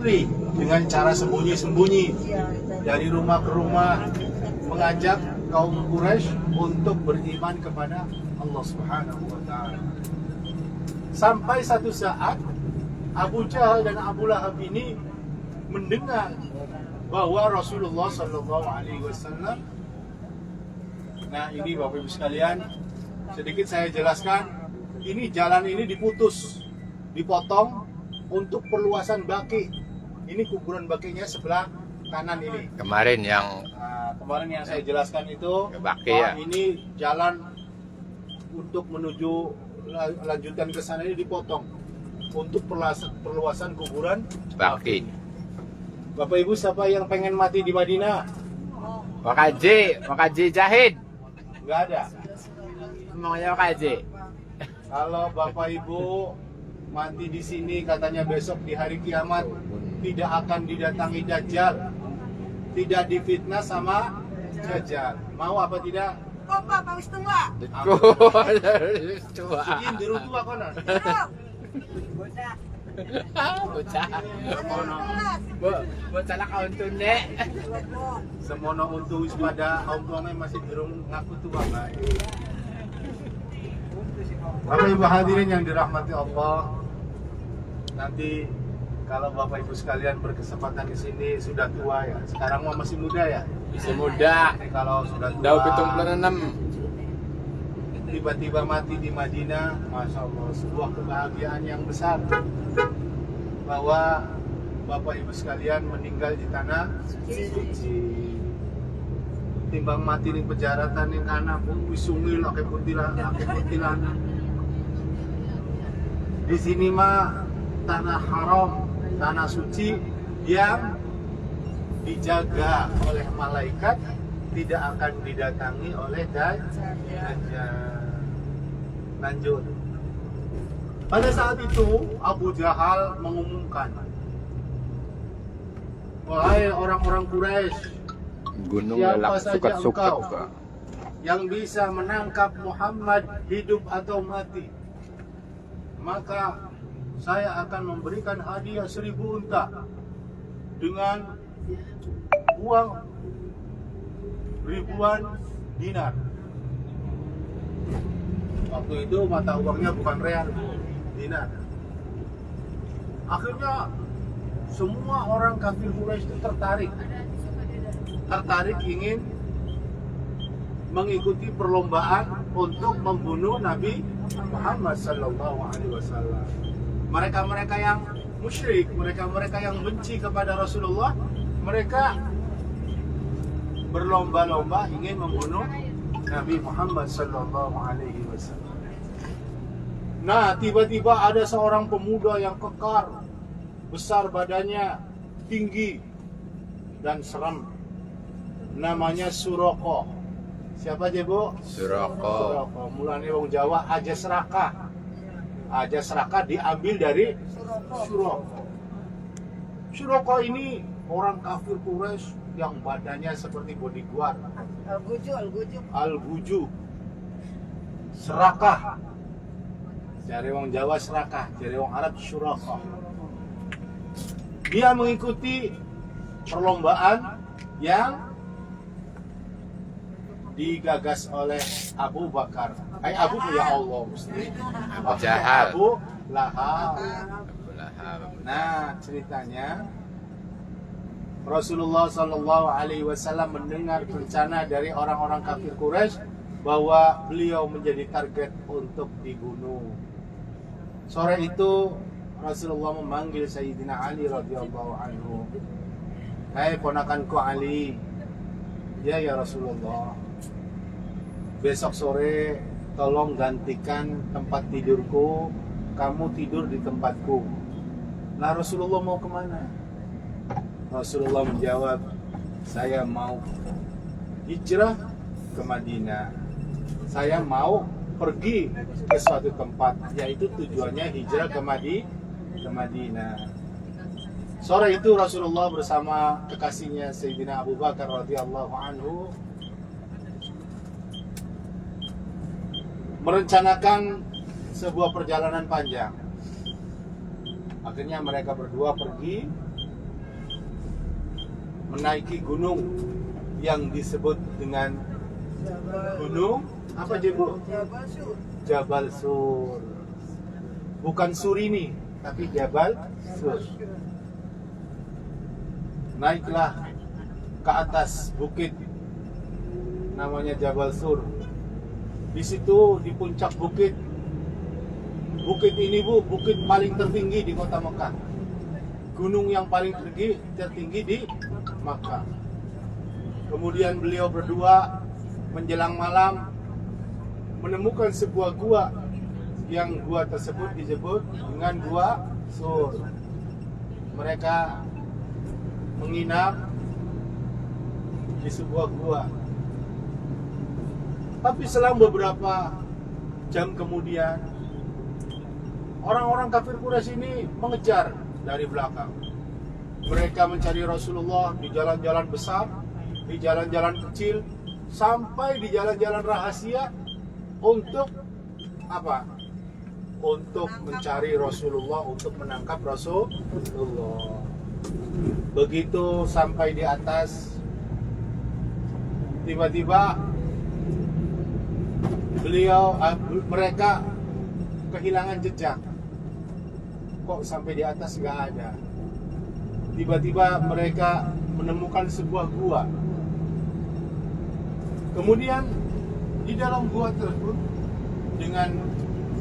dengan cara sembunyi-sembunyi dari rumah ke rumah mengajak kaum Quraisy untuk beriman kepada Allah Subhanahu wa taala. Sampai satu saat Abu Jahal dan Abu Lahab ini mendengar bahwa Rasulullah Shallallahu Alaihi Wasallam. Nah ini Bapak Ibu sekalian, sedikit saya jelaskan. Ini jalan ini dipotong untuk perluasan Baqi. Ini kuburan Baqinya sebelah kanan ini. Kemarin yang saya jelaskan itu Baqi ya. Ini jalan untuk menuju lanjutan ke sana ini dipotong untuk perluasan kuburan Baqi. Bapak Ibu siapa yang pengen mati di Madinah? Makaji Jahid. Nggak ada. Semuanya Makaji. Kalau Bapak Ibu mati di sini katanya besok di hari kiamat tidak akan didatangi Dajjal, tidak difitnah sama Dajjal. Mau apa tidak? Kok Pak wis tua? Tua. Segin diru tua konon. Bocah. Bocah. Bocah lah kawan tune. Semono untuk wis pada omongnya masih belum ngaku tua, Mbak. Bapak Ibu hadirin yang dirahmati Allah, nanti kalau Bapak Ibu sekalian berkesempatan ke sini sudah tua ya. Sekarang mah masih muda ya. Bisa muda. Nanti kalau sudah tua, Daun pitung puluh enam. tiba-tiba mati di Madinah, Masya Allah, sebuah kebahagiaan yang besar bahwa Bapak Ibu sekalian meninggal di tanah suci. Timbang mati di penjaratan yang anak pun wisungil ake kuntilanak. Di sini mah tanah haram, tanah suci yang dijaga oleh malaikat, tidak akan didatangi oleh Dajjal. Lanjut. Pada saat itu Abu Jahal mengumumkan, wahai orang-orang Quraisy, Gunung siapa lelak saja sukat-sukat. engkau yang bisa menangkap Muhammad hidup atau mati, maka saya akan memberikan hadiah 1000 unta dengan uang ribuan dinar. Waktu itu mata uangnya bukan real, dinar. Akhirnya semua orang kafir Quraisy itu tertarik ingin mengikuti perlombaan untuk membunuh Nabi Muhammad Sallallahu Alaihi Wasallam. Mereka yang musyrik, mereka yang benci kepada Rasulullah, mereka berlomba-lomba ingin membunuh Nabi Muhammad Sallallahu Alaihi Wasallam. Nah, tiba-tiba ada seorang pemuda yang kekar, besar badannya, tinggi dan seram. Namanya Suroko. Siapa aja Bu? Suroko. Mulanya wong Jawa aja serakah. Aja serakah diambil dari Suroko. Suroko ini orang kafir Quraisy yang badannya seperti bodyguard. Al-Guju. Serakah. Dari wong Jawa serakah, dari wong Arab Suroko. Dia mengikuti perlombaan yang digagas oleh Abu Bakar. Abu ya Allah mesti. Abu Jahal. Abu Lahab. Lahab. Nah, ceritanya Rasulullah Shallallahu Alaihi Wasallam mendengar rencana dari orang-orang kafir Quraisy bahwa beliau menjadi target untuk dibunuh. Sore itu Rasulullah memanggil Sayyidina Ali radhiyallahu anhu. Hai ponakanku Ali. Ya Rasulullah. Besok sore tolong gantikan tempat tidurku. Kamu tidur di tempatku. Nah Rasulullah mau kemana? Rasulullah menjawab, saya mau hijrah ke Madinah. Saya mau pergi ke suatu tempat, yaitu tujuannya hijrah ke Madinah. Sore itu Rasulullah bersama kekasihnya Sayyidina Abu Bakar radhiyallahu anhu merencanakan sebuah perjalanan panjang. Akhirnya mereka berdua pergi menaiki gunung yang disebut dengan gunung apa Jebu? Jabal Sur. Jabal Sur. Bukan Surini, tapi Jabal Sur. Naiklah ke atas bukit namanya Jabal Sur. Di situ di puncak bukit. Bukit ini Bu, bukit paling tertinggi di kota Mekah. Gunung yang paling tertinggi di Makkah. Kemudian beliau berdua menjelang malam menemukan sebuah gua, yang gua tersebut disebut dengan Gua Sur. Mereka menginap di sebuah gua. Tapi selang beberapa jam kemudian, orang-orang kafir Quraisy ini mengejar dari belakang. Mereka mencari Rasulullah di jalan-jalan besar, di jalan-jalan kecil, sampai di jalan-jalan rahasia untuk apa? Untuk mencari Rasulullah, untuk menangkap Rasulullah. Begitu sampai di atas, tiba-tiba mereka kehilangan jejak. Kok sampai di atas nggak ada? Tiba-tiba mereka menemukan sebuah gua. Kemudian di dalam gua tersebut dengan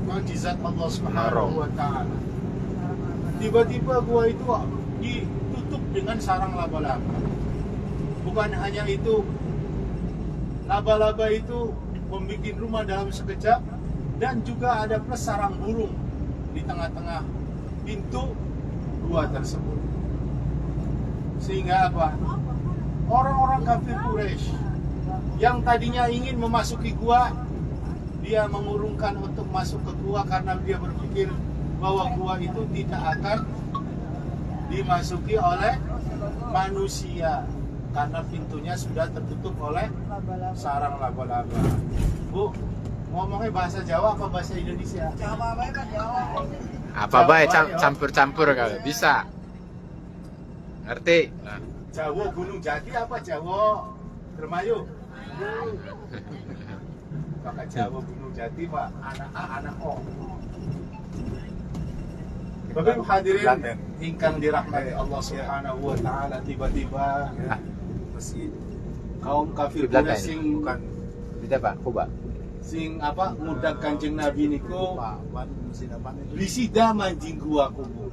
mukjizat Allah Subhanahu wa taala, tiba-tiba gua itu ditutup dengan sarang laba-laba. Bukan hanya itu, laba-laba itu membuat rumah dalam sekejap, dan juga ada plus sarang burung di tengah-tengah pintu gua tersebut. Sehingga apa? Orang-orang kafir Quraisy yang tadinya ingin memasuki gua, dia mengurungkan untuk masuk ke gua karena dia berpikir bahwa gua itu tidak akan dimasuki oleh manusia karena pintunya sudah tertutup oleh sarang laba-laba. Bu, ngomongnya bahasa Jawa apa bahasa Indonesia? Jawa baik kan Jawa. Apa baik campur-campur kalau bisa. Ngerti? Nah. Jawa Gunung Jati apa Jawa Dermayu? Maka Jawa Gunung Jati Pak, anak A, anak O. Bapak hadirin ingkang dirahmati Allah Subhanahu wa taala, tiba-tiba ya, kaum kafir Quraisy sing bukan Tidak Pak, Kuba. sing apa ngudak Kanjeng Nabi niku bisida manjing gua kubu.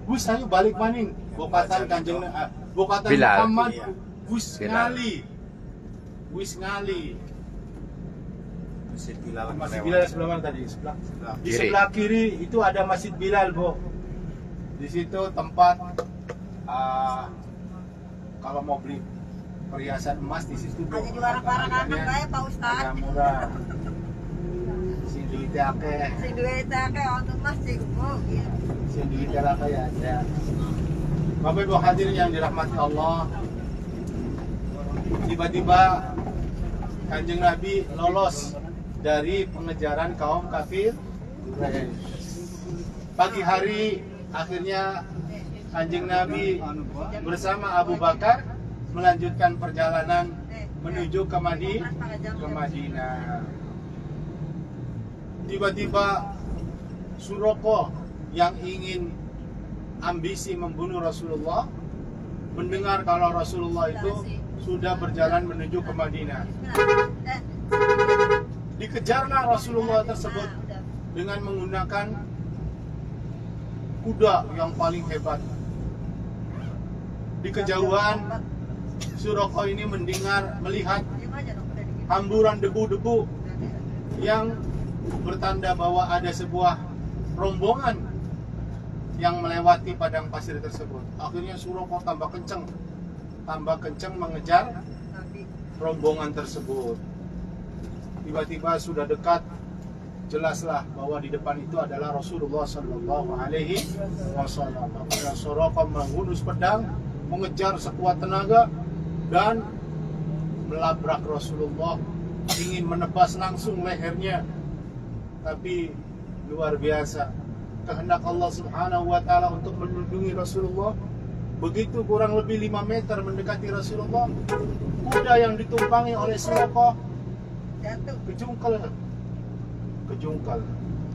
Wis ayo balik maning bokatan Kanjeng bokatan Bilal. Muhammad Iya. wis ngali. Wis ngali. Masjid Bilal Masjid Bilal sebelah mana tadi? Sebelah. Di Kiri. sebelah kiri itu ada Masjid Bilal, Bu. Di situ tempat kalau mau beli perhiasan emas di situ, Bu. Hanya di barang-barang anak Harganya saya Pak Ustaz. agak murah. Sing duitnya akeh. Si duit akeh untuk masjid. Oh, iya. Sing duitnya akeh ya ada. Bapak Ibu hadirin yang dirahmati Allah, tiba-tiba Kanjeng Nabi lolos dari pengejaran kaum kafir Quraisy. Pagi hari akhirnya Kanjeng Nabi bersama Abu Bakar melanjutkan perjalanan menuju ke Madinah. Tiba-tiba Suroko yang ingin ambisi membunuh Rasulullah mendengar kalau Rasulullah itu sudah berjalan menuju ke Madinah. Dikejarlah Rasulullah tersebut dengan menggunakan kuda yang paling hebat. Di kejauhan Suroko ini melihat hamburan debu-debu yang bertanda bahwa ada sebuah rombongan yang melewati padang pasir tersebut. Akhirnya Suroko tambah kencang mengejar rombongan tersebut. Tiba-tiba sudah dekat, jelaslah bahwa di depan itu adalah Rasulullah Sallallahu Alaihi Wasallam. Maka Suroko menghunus pedang, mengejar sekuat tenaga dan melabrak Rasulullah, ingin menebas langsung lehernya. Tapi luar biasa kehendak Allah Subhanahu wa taala untuk melindungi Rasulullah. Begitu kurang lebih 5 meter mendekati Rasulullah, kuda yang ditumpangi oleh Surokoh Jatuh. kejungkal.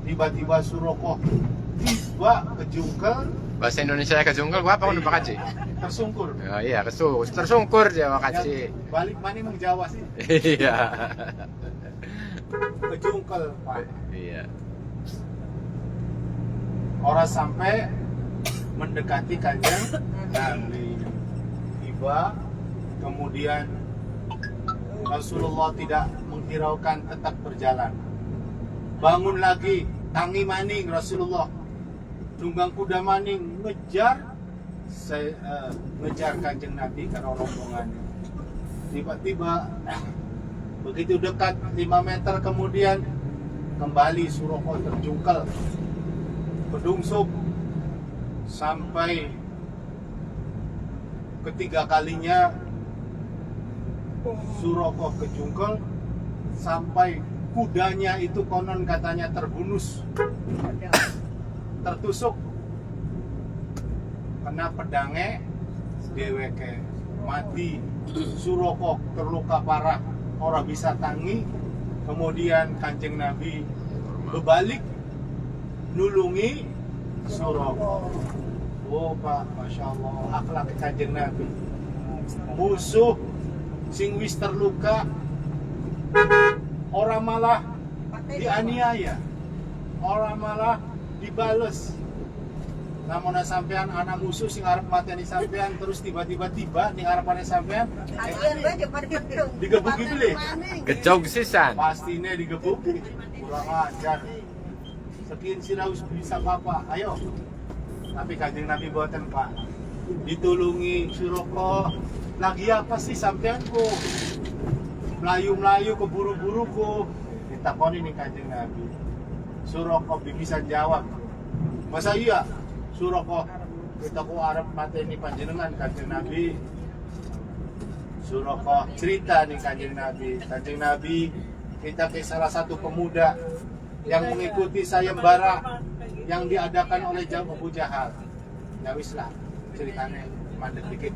Tiba-tiba Surokoh tiba kejungkal, Bahasa Indonesia kejungkal gua apa udah Pak Haji? tersungkur. Oh iya, tersungkur dia Pak Haji. Balik mana emang Jawa sih? Iya. Kejungkal, Pak. Iya. Orang sampai mendekati kanjeng Nabi. Tiba, kemudian Rasulullah tidak menghiraukan, tetap berjalan. Bangun lagi, tangi maning Rasulullah. Tunggang kuda maning ngejar kanjeng Nabi karena rombongannya. Tiba-tiba begitu dekat 5 meter kemudian kembali Surokoh terjungkal, berdungsuk sampai ketiga kalinya Surokoh kejungkal sampai kudanya itu konon katanya terhunus, tertusuk kena pedangnya, dheweke mati. Surokoh terluka parah, orang bisa tangi. Kemudian kanjeng Nabi berbalik nulungi Surokoh. Oh Pak, Masya Allah, akhlak kanjeng Nabi. Musuh sing wis terluka, orang malah dianiaya, orang malah dibales. Namun sampean anak musuh sing arep mateni sampean terus tiba-tiba tiba ning arepane sampean Kalian bae pada pedung. digebuki beli. Gejog sisan. Pastinya digebuki. Kurang ajar. Sekian siraus bisa apa? Ayo. Tapi kanjeng Nabi boten Pak. Ditulungi Surokoh. Lagi apa sih sampean ku? Melayu-melayu keburu-buru ku. Ditakoni nih kanjeng Nabi. Surokoh bisa jawab. Masa iya? Surokoh kita ku arep mateni panjenengan kanjeng Nabi. Surokoh cerita nih kanjeng Nabi, kita ke salah satu pemuda yang mengikuti sayembara yang diadakan oleh Abu Jahal. Ya wis lah ceritanya mandek dikit.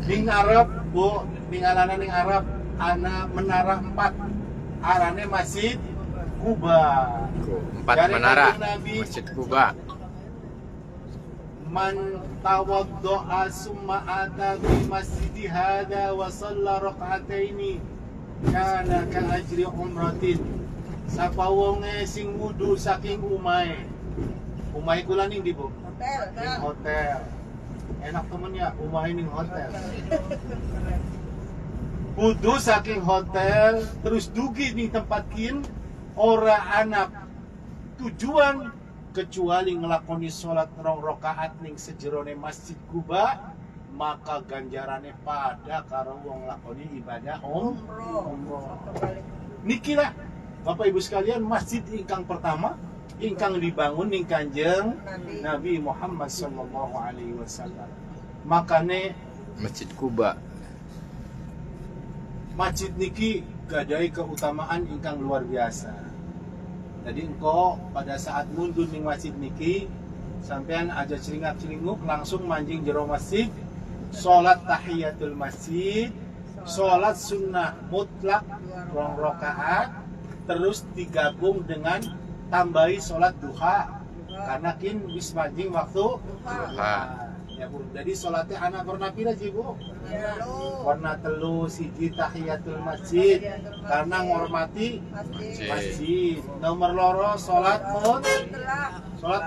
Ning Arab, Bu, ningalana ning Arab ana menara 4. Arane Masjid Kuba. 4 Dari menara kanjeng Nabi, Masjid Kuba. Man tawaddo'a summa ata bi masjidi hada wa shalla rak'ataini kana ka ajri umratin. Sapa wonge sing wudu saking umahe. Umahe kula ning ndi, Bu? Hotel, Ning hotel. Enak temennya, umahe ning hotel. Wudu saking hotel terus dugi ning tempat kin ora anak tujuan kecuali ngelakoni sholat 2 rakaat ning sejerone Masjid Kuba, maka ganjarane pada karo wong nglakoni ibadah umroh. Niki lah Bapak Ibu sekalian, masjid ingkang pertama ingkang dibangun ning Kanjeng Nabi Muhammad sallallahu alaihi wasallam. Makane Masjid Kuba. masjid niki gadai keutamaan ingkang luar biasa. Jadi engkau pada saat mundur ning masjid niki sampean aja celingak-celinguk langsung manjing jero masjid, sholat tahiyatul masjid, sholat sunnah mutlak 2 rakaat, terus digabung dengan tambahi sholat duha karena kin wis manjing waktu duha. Ya Bu, jadi sholatnya anak warna pira sih Bu? Warna telu siji tahiyatul masjid karena ngormati masjid. Nomor loro sholat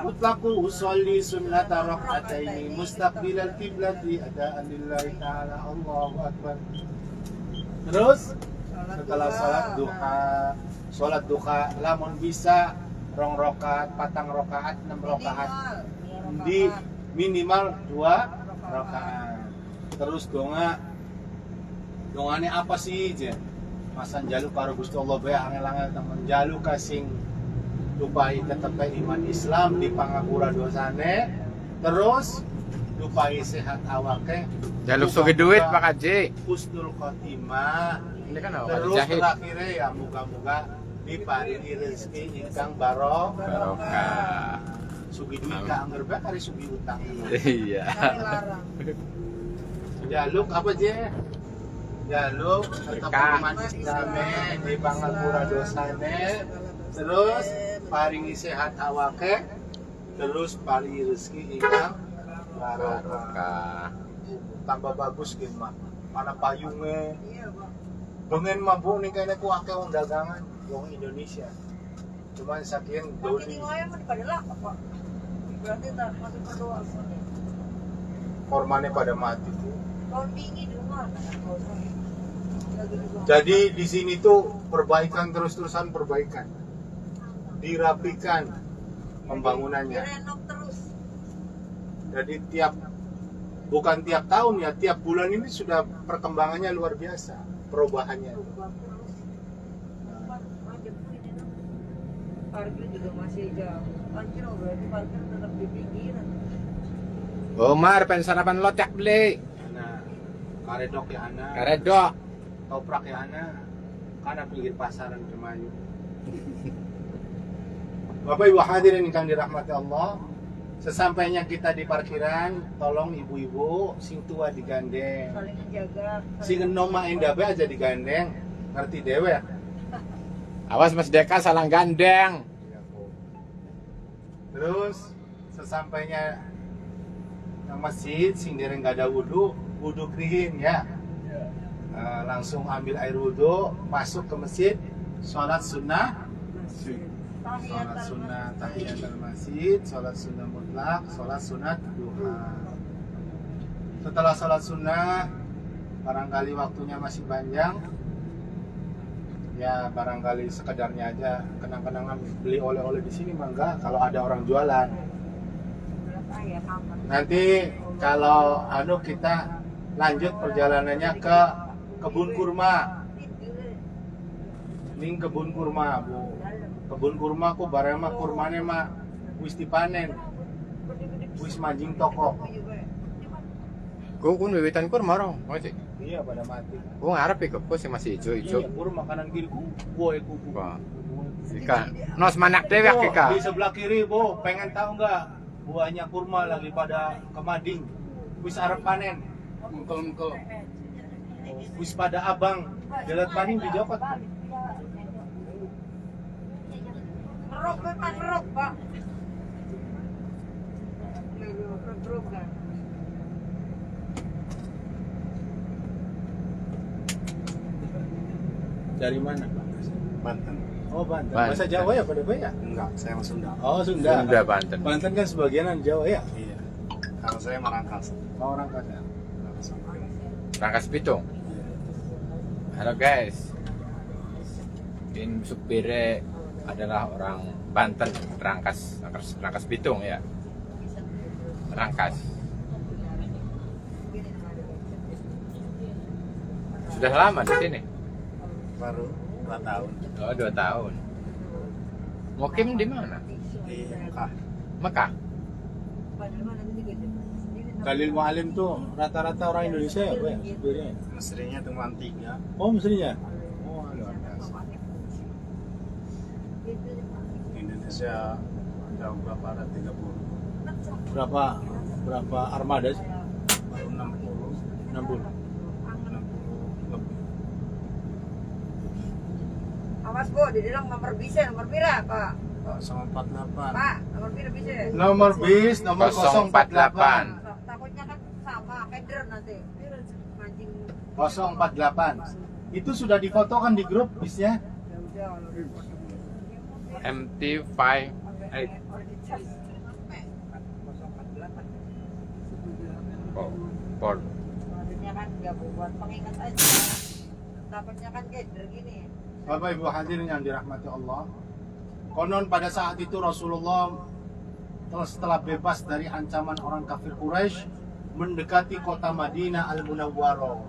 mutlaku usolli sunnata rak'ataini mustaqbilal qiblati adaan lillahi ta'ala. Allahu akbar. Terus setelah sholat duha lamun bisa 2 rakaat, 4 rakaat, 6 rakaat di minimal 2 rakaat. Terus dongane apa sih je? Masa njaluk karo Gusti Allah bae angel-angel temen njaluk kasing lupai tetep iman Islam di pangapura dosane, terus lupai sehat awake, Jaluk sugi duit Pak Haji. husnul khotimah. Ini kan apa? Terus Jahit. terakhirnya ya muga-muga diparingi rezeki ingkang barokah. Sugi duit ka anggar ba kari sugi utang. Iya. Kami larang. Jaluk apa je? Jaluk tetap Berkah. iman Islame di pangapura dosane. Terus paringi sehat awake. Terus paringi rezeki ingkang barokah. Barokah. Tambah bagus gitu mah. Mana payungnya. Iya, Pak. Pengen mabuk nih kayaknya ku akeh wong dagangan wong Indonesia. Cuman saking Tapi doli di Ngoyang mah pada laku, Pak. Berarti tak masih berdoa. kormane pada mati. Tahun dingin di rumah kan kalau saya. Lagi di rumah. Jadi di sini tuh perbaikan terus-terusan perbaikan. Dirapikan pembangunannya. Direnov terus. Jadi bukan tiap tahun ya, tiap bulan ini sudah perkembangannya luar biasa, perubahannya. Parkir juga masih jauh. Parkir berarti parkir tetap di pinggiran. Omar, pengen sarapan lotek beli. Nah, karedok ya ana, Karedok. toprak ya ana, karena pinggir pasaran Cemayu. Bapak Ibu hadirin yang dirahmati Allah, sesampainya kita di parkiran, tolong ibu-ibu sing tua digandeng, Saling menjaga. sing enom mah endah bae aja digandeng, ngerti dewe. Awas Mas Deka salah gandeng. Terus sesampainya ke masjid, sing dereng gak ada wudhu krihin ya. Langsung ambil air wudhu, masuk ke masjid, sholat sunnah, sholat sunnah tahiyatul masjid, sholat sunnah mutlak, sholat sunat duha. Setelah sholat sunnah, barangkali waktunya masih panjang, ya barangkali sekedarnya aja kenang-kenangan beli oleh-oleh di sini mah enggak, kalau ada orang jualan. Nanti kalau kita lanjut perjalanannya ke kebun kurma. Ning kebun kurma, Bu. Kebun kurma ku bareng mah kurmane mah wis dipanen. Wis manjing toko. Gue kun wiwitan kurma orang, masih. Iya pada mati. Gue ngarep ikut, gue sih masih hijau-hijau. Iya, kurma kanan kiri ku boy ku. Wah. Ika, nos manak dewek Oh, Ika. di sebelah kiri, Bu. Pengen tahu nggak buahnya kurma lagi pada kemading. Wis arep panen. Engkel-engkel. Wis pada abang. Jalan paning dijopot. Merok kan merok, Pak. Merok kan. Dari mana, Pak? Banten. Oh, Banten. Banten. Bahasa Jawa ya pada ya? Enggak, saya orang Sunda. Oh, Sunda. Sunda Banten. Banten kan sebagianan Jawa ya? Iya. Kalau saya Marangkas. Oh, orang kan. Rangkas Pitung. Halo guys. Ini supirnya adalah orang Banten, Rangkas Pitung ya. Rangkas. Sudah lama di sini. Baru 2 tahun Oh, 2 tahun. Mukim di mana? di Mekah. Mekah. Khalil Mu'alim tuh rata-rata orang Indonesia ya, Pak ya? Supirnya. Mestrinya cuma 3. Oh, mestinya. Oh, luar biasa. Indonesia ada berapa? Ada 30. Berapa armada sih? Baru 60. 60. 60 lebih. Awas Bu, di dalam nomor bisa, nomor pira, Pak. 048. Pak, nomor pira bisa. Nomor bis nomor 048. Takutnya kan sama, kayak drone nanti. Mancing. 048. Itu sudah difotokan di grup bisnya. Ya udah. MT58. Port. Takutnya kan nggak buat pengingat aja. Takutnya kan kayak gini. Bapak Ibu hadirin yang dirahmati Allah. Konon pada saat itu Rasulullah setelah bebas dari ancaman orang kafir Quraisy mendekati kota Madinah Al-Munawwarah.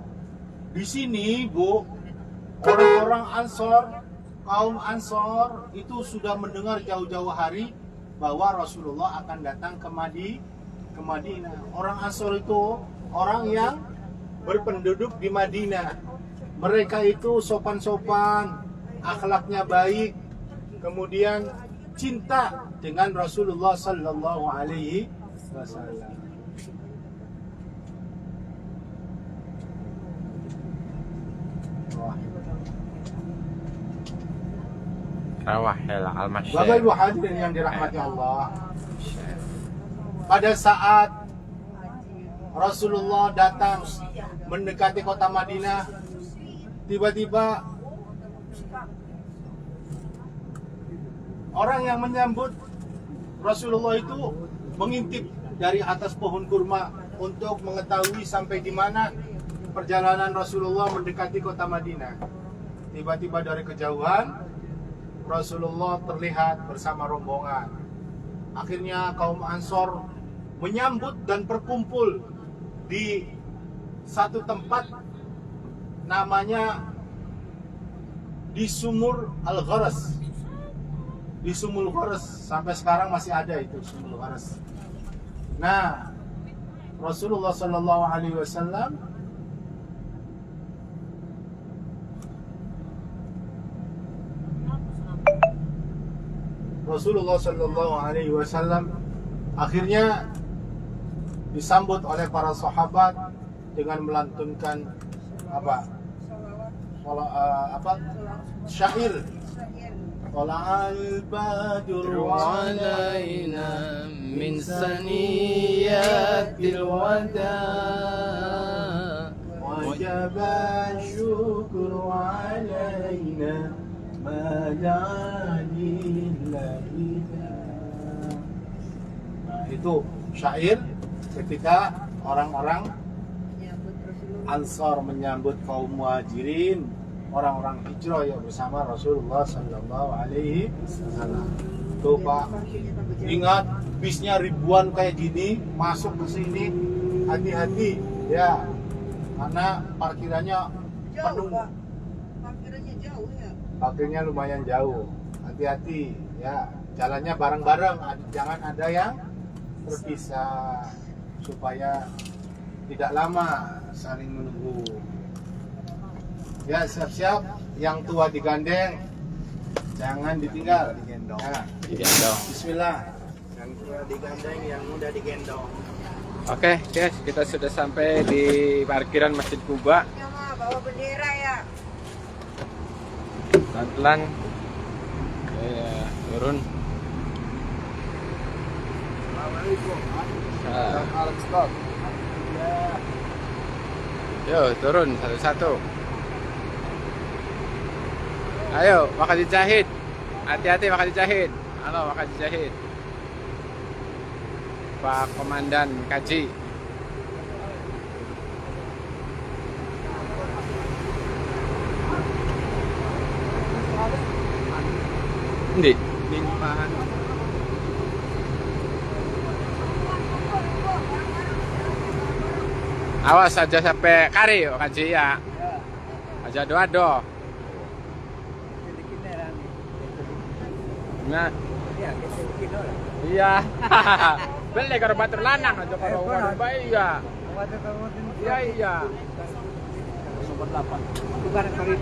Di sini, Bu, orang-orang Ansor, kaum Ansor itu sudah mendengar jauh-jauh hari bahwa Rasulullah akan datang ke Madinah. Orang Ansor itu orang yang berpenduduk di Madinah. Mereka itu sopan-sopan, akhlaknya baik, kemudian cinta dengan Rasulullah sallallahu alaihi wasallam. Rawahil Bapak al-Masyayikh. Ibu hadirin yang dirahmati Allah, pada saat Rasulullah datang mendekati kota Madinah, tiba-tiba orang yang menyambut Rasulullah itu mengintip dari atas pohon kurma untuk mengetahui sampai di mana perjalanan Rasulullah mendekati kota Madinah. Tiba-tiba dari kejauhan Rasulullah terlihat bersama rombongan. Akhirnya kaum Ansor menyambut dan berkumpul di satu tempat namanya di Sumur Al-Gharas. Di Sumur Gharas sampai sekarang masih ada itu Sumur Gharas. Nah, Rasulullah Sallallahu Alaihi Wasallam akhirnya disambut oleh para sahabat dengan melantunkan syair. Tala'al badru alaina min saniyatil wada wajaba syukru alaina ma da'alillah. Nah, itu syair ketika orang-orang Ansar menyambut kaum Muhajirin, orang-orang hijrah yang bersama Rasulullah Sallallahu Alaihi Wasallam. Tuh Pak, ingat bisnya ribuan kayak gini masuk ke sini, hati-hati ya, karena parkirannya penuh. Parkirannya jauh ya. Parkirnya lumayan jauh, hati-hati ya, jalannya bareng-bareng, jangan ada yang terpisah supaya tidak lama saling menunggu. Ya, siap-siap, yang tua digandeng, jangan ditinggal, digendong. Ya. Digendong. Bismillah. Yang tua digandeng, yang muda digendong. Oke guys, kita sudah sampai di parkiran Masjid Kuba. Ya mah bawa bendera ya. Pelan-pelan turun. Assalamualaikum. Ah. Yo, turun satu-satu. Ayo, makan dijahit. Hati-hati makan dijahit. Halo, makan dijahit. Pak Komandan Kaji. Ndi? Limpahan. Awas aja sampai kari yo Kaji ya. Aja doa-doa. Nah, iya. Beli karo batur lanang aja karo wadon bayi ya. Iya iya. Sobat 8. Bukan kali